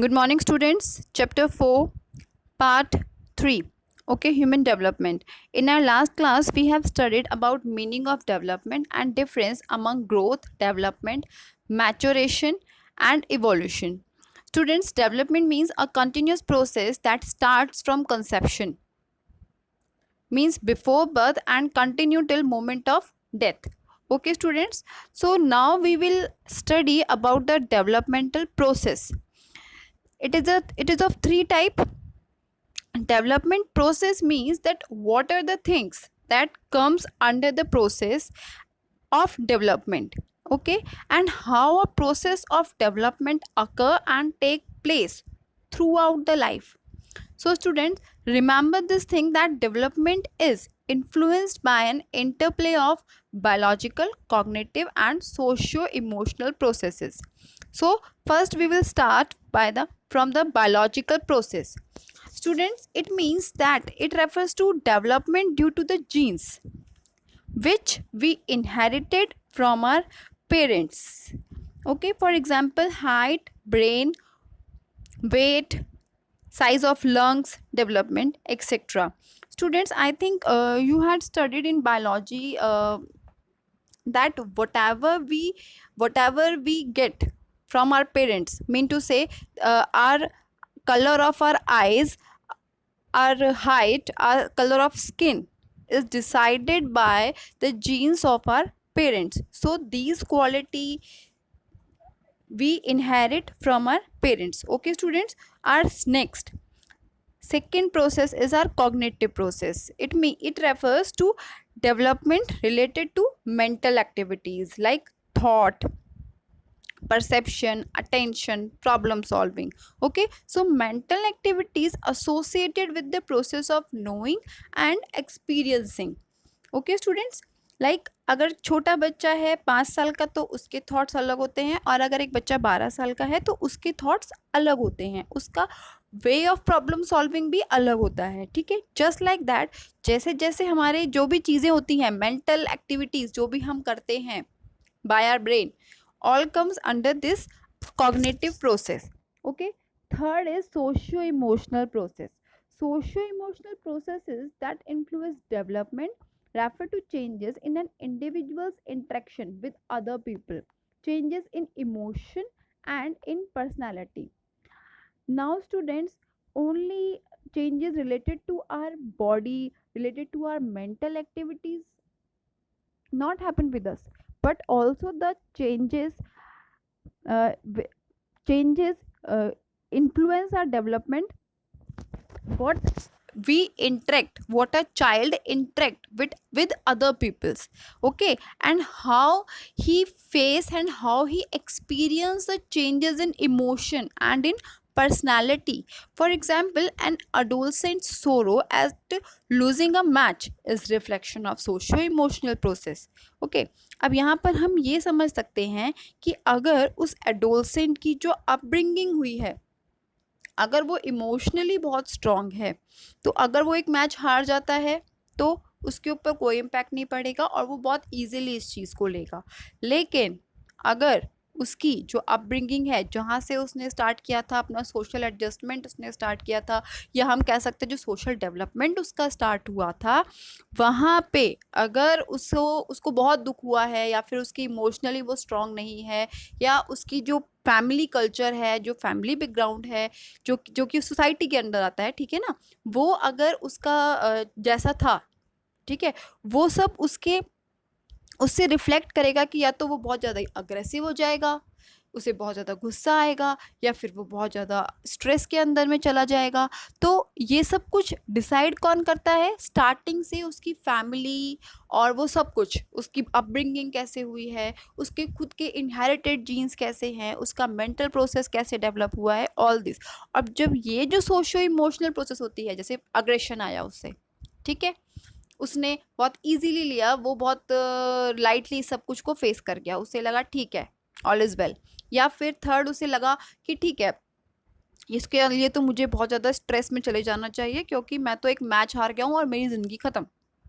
Good morning, students. Chapter 4, Part 3. Okay, human development. In our last class, we have studied about meaning of development and difference among growth, development, maturation, and evolution. Students, development means a continuous process that starts from conception, means before birth and continue till moment of death. Okay, students. So now we will study about the developmental process. It is of three type. Development process means that what are the things that comes under the process of development. Okay, and how a process of development occur and take place throughout the life. So students, remember this thing that development is influenced by an interplay of biological, cognitive and socio-emotional processes. So first we will start by the from the biological process. Students, it means that it refers to development due to the genes which we inherited from our parents. Okay, for example, height, brain, weight, size of lungs development, etc. Students, I think you had studied in biology that whatever we get from our parents, mean to say our color of our eyes, our height, our color of skin is decided by the genes of our parents. So these quality we inherit from our parents. Okay, students, our next second process is our cognitive process. It refers to development related to mental activities like thought, perception, attention, problem solving. Okay, so mental activities associated with the process of knowing and experiencing. Okay students, like अगर छोटा बच्चा है 5 साल का तो उसके thoughts अलग होते हैं, और अगर एक बच्चा 12 साल का है तो उसके थॉट्स अलग होते हैं, उसका वे ऑफ प्रॉब्लम सॉल्विंग भी अलग होता है. ठीक है, जस्ट लाइक दैट जैसे जैसे हमारे जो भी चीज़ें होती हैं, मेंटल एक्टिविटीज़ जो भी हम करते हैं by our brain, all comes under this cognitive process. Okay, third is socio emotional process. Socio emotional processes that influence development refer to changes in an individual's interaction with other people, changes in emotion and in personality. Now students, only changes related to our body, related to our mental activities not happen with us, but also the uh, w- changes influence our development. What we interact, what a child interact with other peoples. Okay, and how he face and how he experience the changes in emotion and in personality. For example, an adolescent's sorrow at losing a match is reflection of socio emotional process. Okay, अब यहाँ पर हम ये समझ सकते हैं कि अगर उस एडोलसेंट की जो अपब्रिंगिंग हुई है, अगर वो इमोशनली बहुत स्ट्रांग है, तो अगर वो एक मैच हार जाता है तो उसके ऊपर कोई इम्पैक्ट नहीं पड़ेगा और वो बहुत इजीली इस चीज़ को लेगा. लेकिन अगर उसकी जो अपब्रिंगिंग है, जहाँ से उसने स्टार्ट किया था अपना सोशल एडजस्टमेंट उसने स्टार्ट किया था, या हम कह सकते हैं जो सोशल डेवलपमेंट उसका स्टार्ट हुआ था, वहाँ पे अगर उसको बहुत दुख हुआ है, या फिर उसकी इमोशनली वो स्ट्रांग नहीं है, या उसकी जो फैमिली कल्चर है, जो फैमिली बैकग्राउंड है, जो कि सोसाइटी के अंदर आता है, ठीक है ना, वो अगर उसका जैसा था, ठीक है, वो सब उससे रिफ्लेक्ट करेगा कि या तो वो बहुत ज़्यादा अग्रेसिव हो जाएगा, उसे बहुत ज़्यादा गुस्सा आएगा, या फिर वो बहुत ज़्यादा स्ट्रेस के अंदर में चला जाएगा. तो ये सब कुछ डिसाइड कौन करता है? स्टार्टिंग से उसकी फैमिली, और वो सब कुछ उसकी अपब्रिंगिंग कैसे हुई है, उसके खुद के इनहेरिटेड जीन्स कैसे हैं, उसका मेंटल प्रोसेस कैसे डेवलप हुआ है, ऑल दिस. अब जब ये जो सोशो इमोशनल प्रोसेस होती है, जैसे अग्रेशन आया उससे, ठीक है, उसने बहुत इजीली लिया, वो बहुत लाइटली सब कुछ को फेस कर गया, उसे लगा ठीक है ऑल इज़ वेल. या फिर थर्ड, उसे लगा कि ठीक है, इसके लिए तो मुझे बहुत ज़्यादा स्ट्रेस में चले जाना चाहिए क्योंकि मैं तो एक मैच हार गया हूँ और मेरी ज़िंदगी ख़त्म.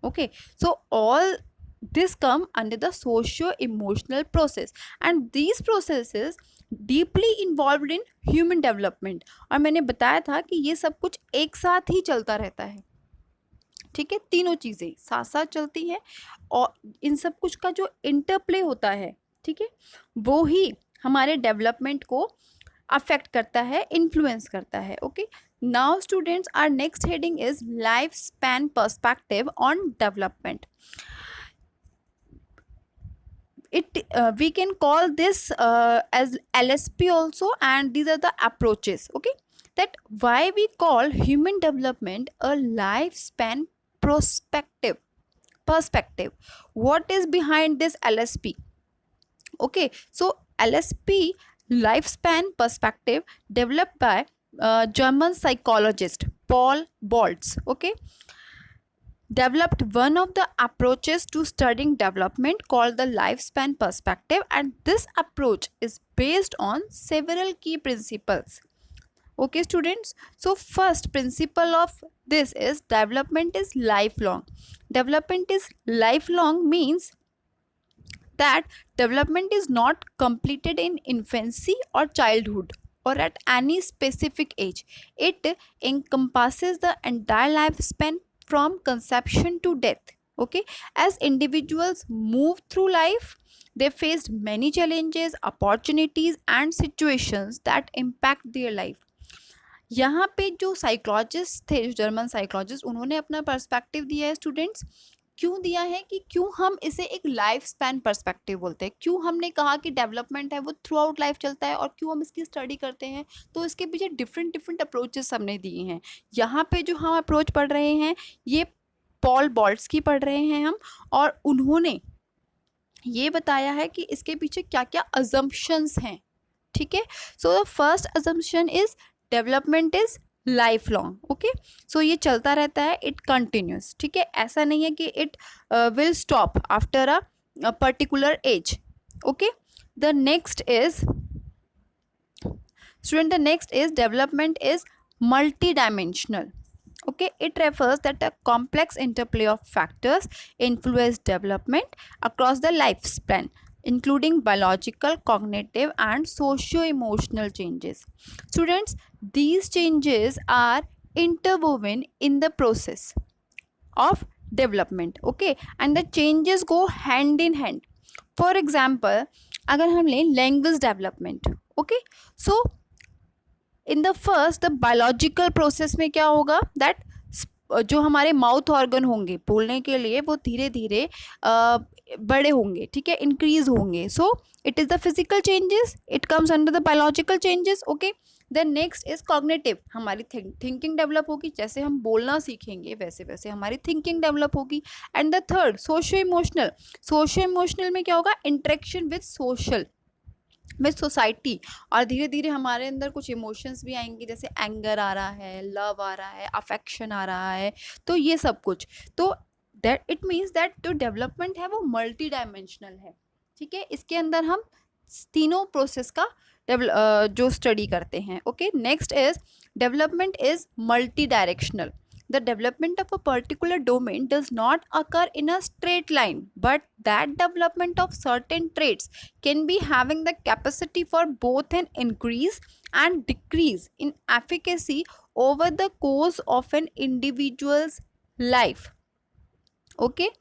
Okay, so all This come under the socio-emotional process, and these processes deeply involved in human development. और मैंने बताया था कि ये सब कुछ एक साथ ही चलता रहता है, ठीक है, तीनों चीजें साथ साथ चलती हैं, और इन सब कुछ का जो इंटरप्ले होता है, ठीक है, वो ही हमारे डेवलपमेंट को अफेक्ट करता है, इन्फ्लुएंस करता है. Okay, now students, our next heading is life span perspective on development. We can call this as LSP also, and these are the approaches. Okay, that why we call human development a lifespan perspective. What is behind this LSP? Okay, so LSP, lifespan perspective, developed by German psychologist Paul Boltz. Okay, developed one of the approaches to studying development called the lifespan perspective, and this approach is based on several key principles. Okay students, so first principle of this is development is lifelong. Development is lifelong means that development is not completed in infancy or childhood or at any specific age. It encompasses the entire lifespan from conception to death. Okay, as individuals move through life, they faced many challenges, opportunities and situations that impact their life. यहाँ पे जो psychologist थे, German psychologist, उन्होंने अपना perspective दिया है students. क्यों दिया है कि क्यों हम इसे एक लाइफ स्पैन पर्सपेक्टिव बोलते हैं, क्यों हमने कहा कि डेवलपमेंट है वो थ्रू आउट लाइफ चलता है, और क्यों हम इसकी स्टडी करते हैं, तो इसके पीछे डिफरेंट डिफरेंट अप्रोचेस हमने दिए हैं. यहाँ पे जो हम अप्रोच पढ़ रहे हैं ये पॉल बॉल्ट्स की पढ़ रहे हैं हम, और उन्होंने ये बताया है कि इसके पीछे क्या क्या अजम्पशंस हैं. ठीक है, so the first assumption is development is life long. Okay, so ये चलता रहता है, इट कंटिन्यूस. ठीक है, ऐसा नहीं है कि it will stop after a particular age. Okay, the next is student, the next is development is multi dimensional. Okay, it refers that a complex interplay of factors influence development across the lifespan, including biological, cognitive and socio-emotional changes. Students, these changes are interwoven in the process of development. Okay, and the changes go hand in hand. For example, अगर हम लें language development. Okay, so in the first the biological process में क्या होगा, that जो हमारे mouth organ होंगे बोलने के लिए वो धीरे धीरे बड़े होंगे. ठीक है, इंक्रीज होंगे. So it is the physical changes, it comes under the biological changes. Okay, then next is cognitive. हमारी थिंकिंग डेवलप होगी, जैसे हम बोलना सीखेंगे वैसे वैसे हमारी थिंकिंग डेवलप होगी. And the third socio emotional. Socio emotional में क्या होगा, इंटरेक्शन विद सोसाइटी, और धीरे धीरे हमारे अंदर कुछ इमोशंस भी आएंगे, जैसे एंगर आ रहा है, लव आ रहा है, अफेक्शन आ रहा है, तो ये सब कुछ. तो दैट इट मीन्स दैट जो डेवलपमेंट है वो मल्टी डायमेंशनल है. ठीक है, इसके अंदर हम तीनों प्रोसेस का जो स्टडी करते हैं. Okay, next is development is multi directional. The development of a particular domain does not occur in a straight line, but that development of certain traits can be having the capacity for both an increase and decrease in efficacy over the course of an individual's life. Okay,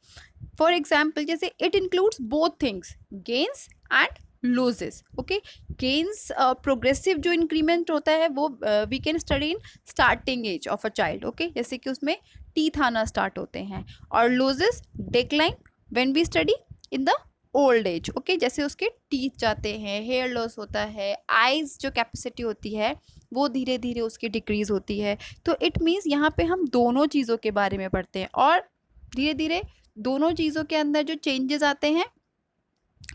for example, जैसे it includes both things, gains and loses. Okay, gains progressive जो increment होता है वो we can study in starting age of a child. Okay, जैसे कि उसमें teeth आना start होते हैं, और loses decline when we study in the old age. Okay, जैसे उसके टीथ जाते हैं, हेयर लॉस होता है, आइज जो कैपेसिटी होती है वो धीरे धीरे उसकी डिक्रीज होती है. तो इट मीन्स यहाँ पे हम दोनों चीज़ों के बारे में पढ़ते हैं, और धीरे धीरे दोनों चीज़ों के अंदर जो चेंजेस आते हैं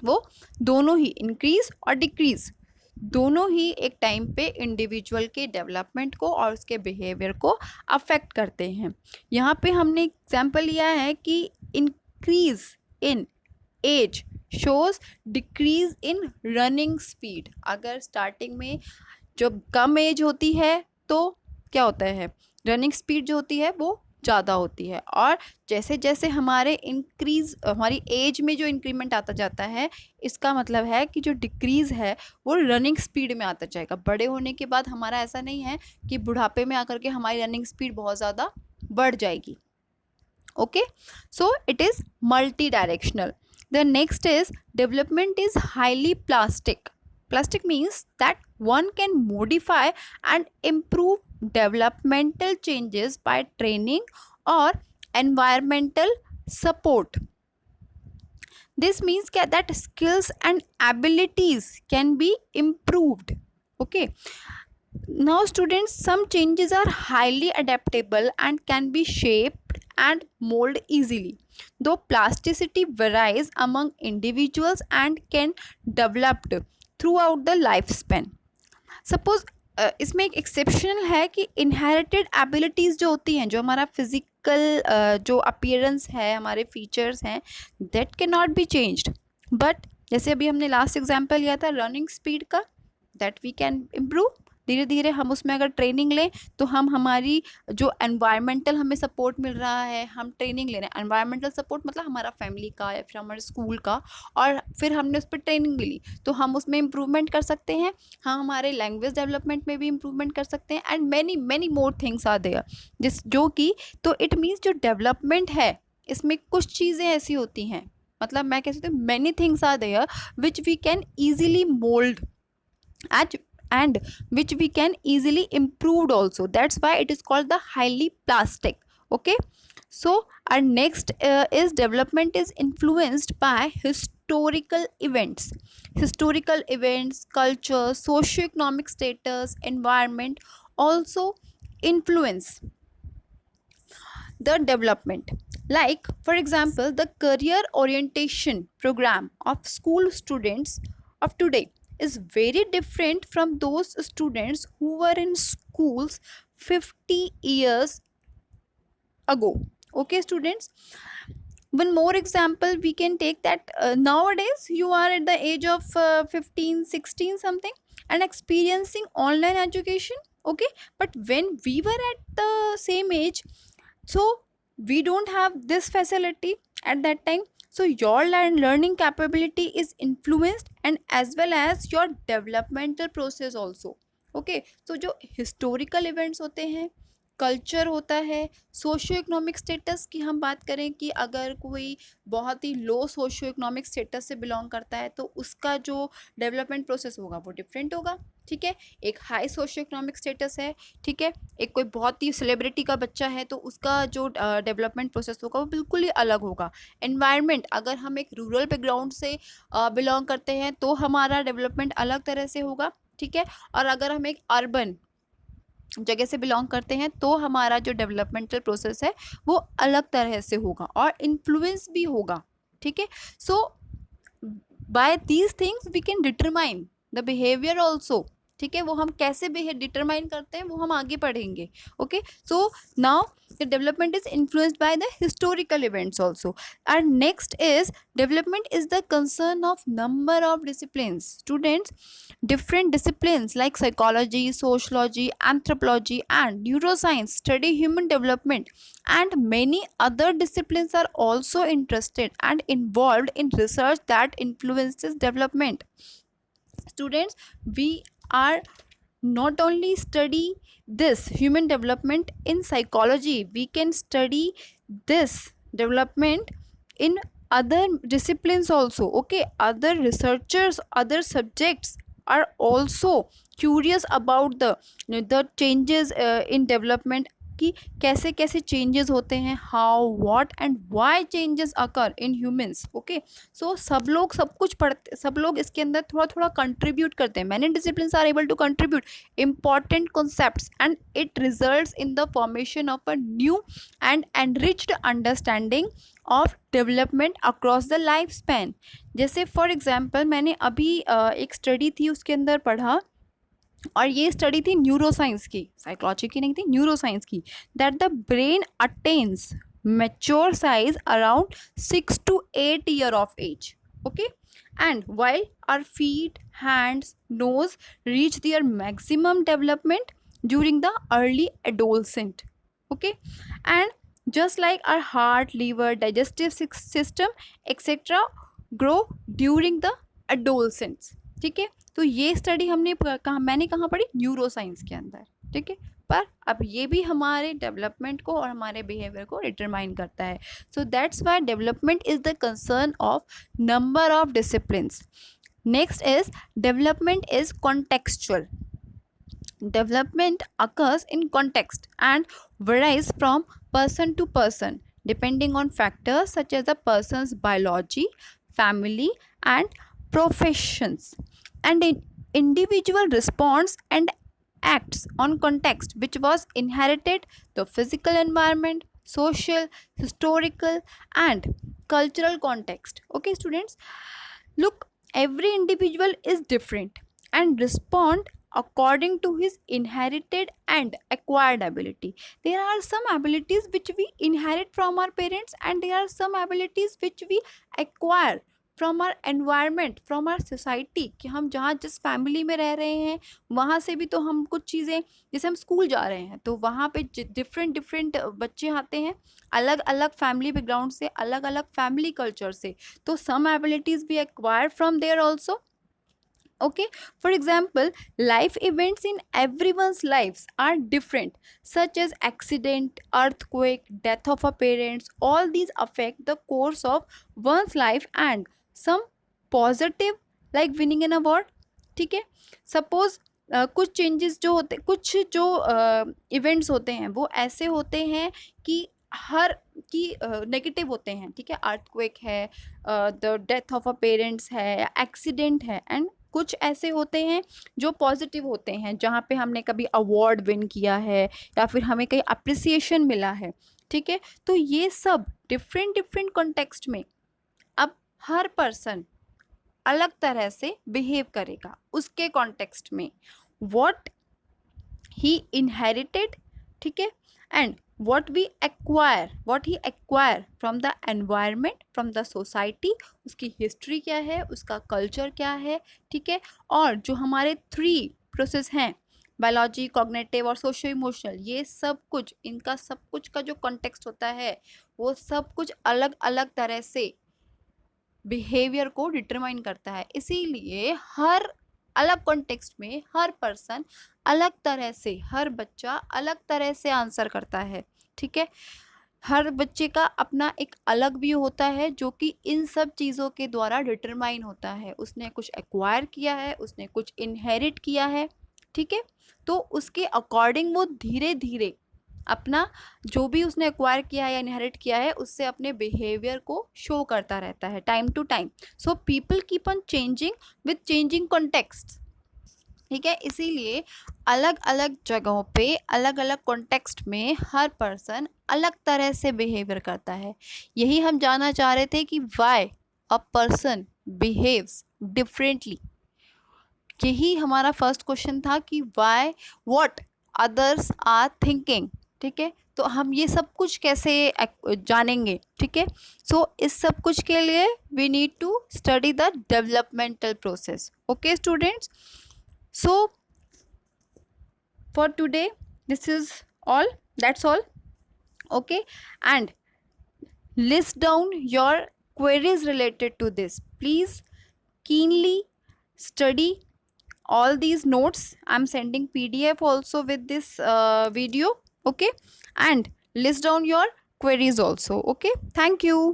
वो दोनों ही इंक्रीज और डिक्रीज, दोनों ही एक टाइम पे इंडिविजुअल के डेवलपमेंट को और उसके बिहेवियर को अफेक्ट करते हैं. यहाँ पे हमने एग्जाम्पल लिया है कि increase in age shows decrease in running speed. अगर स्टार्टिंग में जब कम एज होती है तो क्या होता है, रनिंग स्पीड जो होती है वो ज़्यादा होती है। और जैसे जैसे हमारी एज में जो इंक्रीमेंट आता जाता है, इसका मतलब है कि जो डिक्रीज़ है वो रनिंग स्पीड में आता जाएगा। बड़े होने के बाद हमारा ऐसा नहीं है कि बुढ़ापे में आकर के हमारी रनिंग स्पीड बहुत ज़्यादा बढ़ जाएगी। Okay, so it is multi-directional. The next is development is highly plastic means that one can modify and improve developmental changes by training or environmental support. This means that skills and abilities can be improved. Okay, now students, some changes are highly adaptable and can be shaped and molded easily, though plasticity varies among individuals and can develop throughout the lifespan. Suppose इसमें एक exceptional है कि inherited abilities जो होती हैं, जो हमारा physical जो अपीयरेंस है, हमारे फीचर्स हैं, that can not be changed. But जैसे अभी हमने लास्ट एग्जांपल लिया था रनिंग स्पीड का, दैट वी कैन इम्प्रूव। धीरे धीरे हम उसमें अगर ट्रेनिंग लें तो हम हमारी जो एनवायरमेंटल हमें सपोर्ट मिल रहा है, हम ट्रेनिंग ले रहे हैं, एनवायरमेंटल सपोर्ट मतलब हमारा फैमिली का या फिर हमारे स्कूल का, और फिर हमने उस पर ट्रेनिंग भी ली तो हम उसमें इम्प्रूवमेंट कर सकते हैं। हम हमारे लैंग्वेज डेवलपमेंट में भी इम्प्रूवमेंट कर सकते हैं and many many more things are there जो कि, तो इट मीन्स जो डेवलपमेंट है इसमें कुछ चीज़ें ऐसी होती हैं, मतलब मैं कह सकती हूँ many things are there which we can easily mould and which we can easily improved also. That's why it is called the highly plastic. Okay, so our next is development is influenced by historical events, culture, socio-economic status, environment also influence the development. Like for example, the career orientation program of school students of today is very different from those students who were in schools 50 years ago. Okay students, one more example we can take that nowadays you are at the age of 15 16 something and experiencing online education. Okay, but when we were at the same age, so we don't have this facility at that time, so your learning capability is influenced and as well as your developmental process also. Okay, so जो historical events होते हैं, culture होता है, socio economic status की हम बात करें कि अगर कोई बहुत ही लो सोशियो इकोनॉमिक स्टेटस से बिलोंग करता है तो उसका जो डेवलपमेंट प्रोसेस होगा वो डिफरेंट होगा। ठीक है, एक हाई सोशियो इकोनॉमिक स्टेटस है, ठीक है, एक कोई बहुत ही सेलिब्रिटी का बच्चा है तो उसका जो डेवलपमेंट प्रोसेस होगा वो बिल्कुल ही अलग होगा। एनवायरनमेंट, अगर हम एक रूरल बैकग्राउंड से बिलोंग करते हैं तो हमारा डेवलपमेंट अलग तरह से होगा। ठीक है, और अगर हम एक अर्बन जगह से बिलोंग करते हैं तो हमारा जो डेवलपमेंटल प्रोसेस है वो अलग तरह से होगा और इन्फ्लुएंस भी होगा। ठीक है, so by these things we can determine the behaviour also. ठीक है, वो हम कैसे डिटरमाइन करते हैं वो हम आगे पढ़ेंगे। Okay, so now the development is influenced by the historical events also. Our next is development is the concern of number of disciplines. Students, different disciplines like psychology, sociology, anthropology and neuroscience study human development, and many other disciplines are also interested and involved in research that influences development. Students, we are not only study this human development in psychology, we can study this development in other disciplines also. Okay, other researchers, other subjects are also curious about the changes in development कि कैसे कैसे changes होते हैं, how what and why changes occur in humans. Okay, so सब लोग सब कुछ पढ़ते, सब लोग इसके अंदर थोड़ा थोड़ा कंट्रीब्यूट करते हैं। Many disciplines are able to contribute important concepts and it results in the formation of a new and enriched understanding of development across the lifespan. जैसे फॉर एग्जाम्पल मैंने अभी एक स्टडी थी उसके अंदर पढ़ा, और ये स्टडी थी न्यूरोसाइंस की, साइकोलॉजी की नहीं थी, न्यूरोसाइंस की, that the brain attains mature size around 6 to 8 year of age. Okay, and while our feet, hands, nose reach their maximum development during the early adolescent. Okay, and just like our heart, liver, digestive system etc grow during the adolescence. ठीक है, तो ये study हमने मैंने कहाँ पढ़ी, neuro science के अंदर। ठीक है, पर अब ये भी हमारे डेवलपमेंट को और हमारे बिहेवियर को डिटरमाइन करता है। So that's why development is the concern of number of disciplines. Next is development is contextual. Development occurs in context and varies from person to person depending on factors such as the person's biology, family, and professions. And individual response and acts on context which was inherited the physical environment, social, historical, and cultural context. Okay, students, look, every individual is different and respond according to his inherited and acquired ability. There are some abilities which we inherit from our parents, and there are some abilities which we acquire from our environment, from our society, कि हम जहाँ जिस family में रह रहे हैं वहाँ से भी तो हम कुछ चीज़ें, जैसे हम स्कूल जा रहे हैं तो वहाँ पे डिफरेंट डिफरेंट बच्चे आते हैं अलग अलग फैमिली बैकग्राउंड से, अलग अलग फैमिली कल्चर से, तो some abilities we acquire from there also. Okay, for example, life events in everyone's lives are different, such as accident, earthquake, death of a parents. All these affect the course of one's life, and some positive like winning an award. ठीक है, suppose कुछ changes जो होते, कुछ जो events होते हैं वो ऐसे होते हैं कि हर की नेगेटिव होते हैं। ठीक है, अर्थक्वेक है, the death of a parents है, एक्सीडेंट है, एंड कुछ ऐसे होते हैं जो पॉजिटिव होते हैं, जहाँ पे हमने कभी अवार्ड विन किया है या फिर हमें कहीं अप्रिसिएशन मिला है। ठीक है, तो ये सब डिफरेंट डिफरेंट कॉन्टेक्स्ट में अब हर पर्सन अलग तरह से बिहेव करेगा उसके कॉन्टेक्स्ट में, व्हाट ही इनहेरिटेड, ठीक है, and what we acquire, what he acquire from the environment, from the society, उसकी हिस्ट्री क्या है, उसका कल्चर क्या है। ठीक है, और जो हमारे 3 प्रोसेस हैं, बायोलॉजी, कॉग्निटिव और सोशियो इमोशनल, ये सब कुछ, इनका सब कुछ का जो कॉन्टेक्स्ट होता है वो सब कुछ अलग अलग तरह से बिहेवियर को डिटरमाइन करता है। इसीलिए हर अलग कॉन्टेक्स्ट में हर पर्सन अलग तरह से, हर बच्चा अलग तरह से आंसर करता है। ठीक है, हर बच्चे का अपना एक अलग व्यू होता है जो कि इन सब चीज़ों के द्वारा डिटरमाइन होता है। उसने कुछ एक्वायर किया है, उसने कुछ इनहेरिट किया है। ठीक है, तो उसके अकॉर्डिंग वो धीरे धीरे अपना जो भी उसने एक्वायर किया है या इनहेरिट किया है उससे अपने बिहेवियर को शो करता रहता है time to time. So people keep on changing with changing context. ठीक है, इसीलिए अलग अलग जगहों पे, अलग अलग कॉन्टेक्स्ट में हर पर्सन अलग तरह से बिहेवियर करता है। यही हम जानना चाह रहे थे कि why a person behaves differently. यही हमारा फर्स्ट क्वेश्चन था कि why, what others are thinking. ठीक है, तो हम ये सब कुछ कैसे जानेंगे। ठीक है, सो इस सब कुछ के लिए we need to study the developmental process. Okay students, so for today this is all, that's all. Okay, and list down your queries related to this. Please keenly study all these notes. I'm sending PDF also with this video. Okay, and list down your queries also. Okay, thank you.